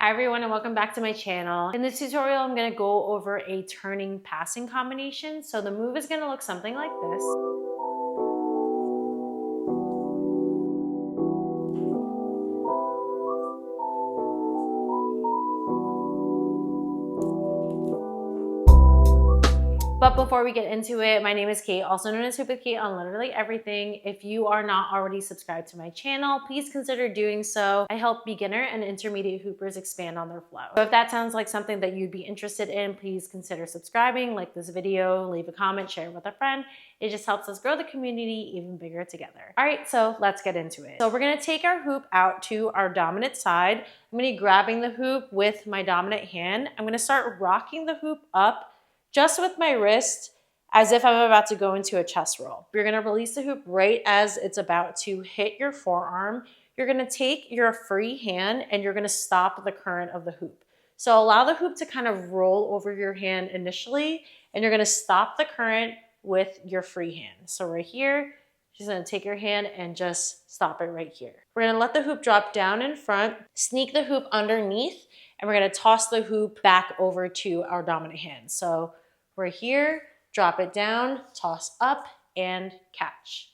Hi everyone and welcome back to my channel. In this tutorial, I'm gonna go over a turning passing combination. So the move is gonna look something like this. But before we get into it, my name is Kate, also known as Hoop with Kate on literally everything. If you are not already subscribed to my channel, please consider doing so. I help beginner and intermediate hoopers expand on their flow. So if that sounds like something that you'd be interested in, please consider subscribing, like this video, leave a comment, share it with a friend. It just helps us grow the community even bigger together. All right, so let's get into it. So we're gonna take our hoop out to our dominant side. I'm gonna be grabbing the hoop with my dominant hand. I'm gonna start rocking the hoop up just with my wrist as if I'm about to go into a chest roll. You're gonna release the hoop right as it's about to hit your forearm. You're gonna take your free hand and you're gonna stop the current of the hoop. So allow the hoop to kind of roll over your hand initially, and you're gonna stop the current with your free hand. So right here, she's gonna take your hand and just stop it right here. We're gonna let the hoop drop down in front, sneak the hoop underneath, and we're gonna toss the hoop back over to our dominant hand. So we're here, drop it down, toss up, and catch.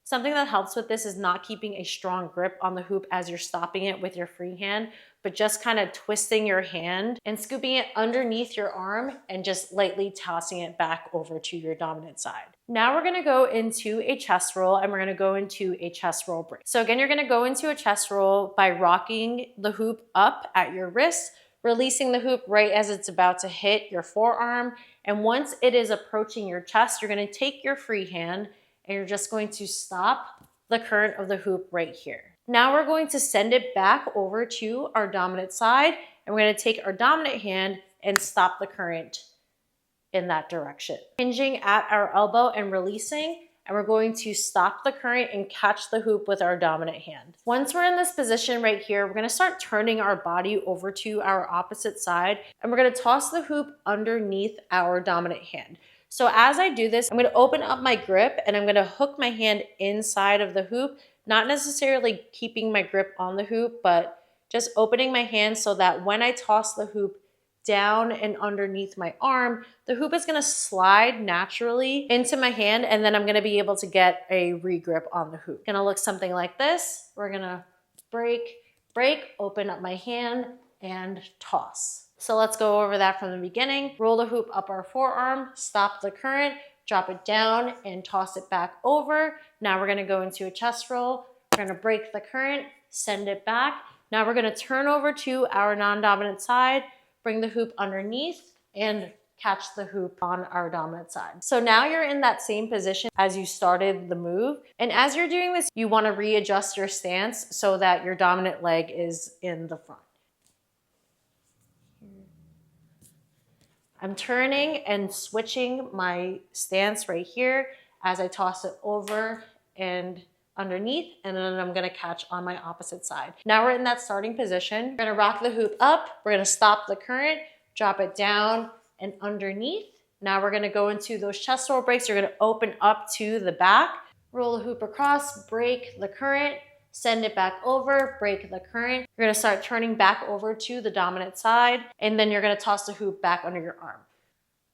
Something that helps with this is not keeping a strong grip on the hoop as you're stopping it with your free hand, but just kind of twisting your hand and scooping it underneath your arm and just lightly tossing it back over to your dominant side. Now we're gonna go into a chest roll, and we're gonna go into a chest roll break. So again, you're gonna go into a chest roll by rocking the hoop up at your wrist, releasing the hoop right as it's about to hit your forearm. And once it is approaching your chest, you're gonna take your free hand and you're just going to stop the current of the hoop right here. Now we're going to send it back over to our dominant side, and we're gonna take our dominant hand and stop the current in that direction. Hinging at our elbow and releasing, and we're going to stop the current and catch the hoop with our dominant hand. Once we're in this position right here, we're gonna start turning our body over to our opposite side, and we're gonna toss the hoop underneath our dominant hand. So as I do this, I'm gonna open up my grip and I'm gonna hook my hand inside of the hoop, not necessarily keeping my grip on the hoop, but just opening my hand so that when I toss the hoop down and underneath my arm, the hoop is gonna slide naturally into my hand, and then I'm gonna be able to get a re-grip on the hoop. It's gonna look something like this. We're gonna break, open up my hand, and toss. So let's go over that from the beginning. Roll the hoop up our forearm, stop the current, drop it down, and toss it back over. Now we're gonna go into a chest roll. We're gonna break the current, send it back. Now we're gonna turn over to our non-dominant side, bring the hoop underneath, and catch the hoop on our dominant side. So now you're in that same position as you started the move. And as you're doing this, you wanna readjust your stance so that your dominant leg is in the front. I'm turning and switching my stance right here as I toss it over and underneath, and then I'm gonna catch on my opposite side. Now we're in that starting position. We're gonna rock the hoop up, we're gonna stop the current, drop it down and underneath. Now we're gonna go into those chest roll breaks. You're gonna open up to the back, roll the hoop across, break the current, send it back over, break the current. You're gonna start turning back over to the dominant side, and then you're gonna toss the hoop back under your arm.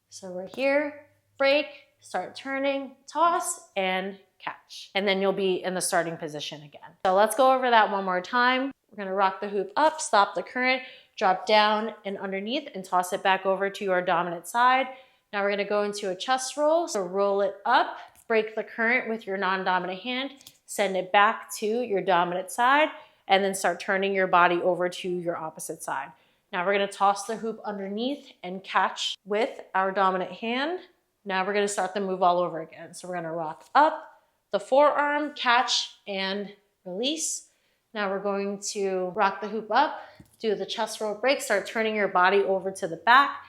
So we're here, break, start turning, toss, and catch. And then you'll be in the starting position again. So let's go over that one more time. We're gonna rock the hoop up, stop the current, drop down and underneath, and toss it back over to our dominant side. Now we're gonna go into a chest roll. So roll it up, break the current with your non-dominant hand, send it back to your dominant side, and then start turning your body over to your opposite side. Now we're gonna toss the hoop underneath and catch with our dominant hand. Now we're gonna start the move all over again. So we're gonna rock up, the forearm, catch, and release. Now we're going to rock the hoop up, do the chest roll break, start turning your body over to the back,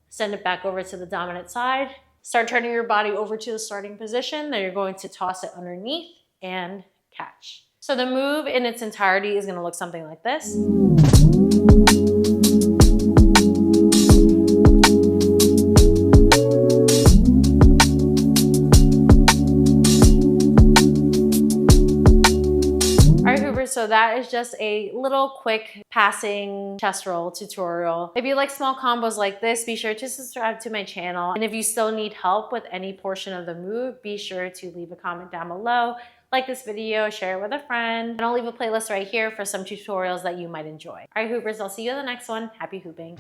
send it back over to the dominant side, start turning your body over to the starting position, then you're going to toss it underneath and catch. So the move in its entirety is gonna look something like this. So that is just a little quick passing chest roll tutorial. If you like small combos like this, be sure to subscribe to my channel. And if you still need help with any portion of the move, be sure to leave a comment down below. Like this video, share it with a friend, and I'll leave a playlist right here for some tutorials that you might enjoy. All right, hoopers, I'll see you in the next one. Happy hooping.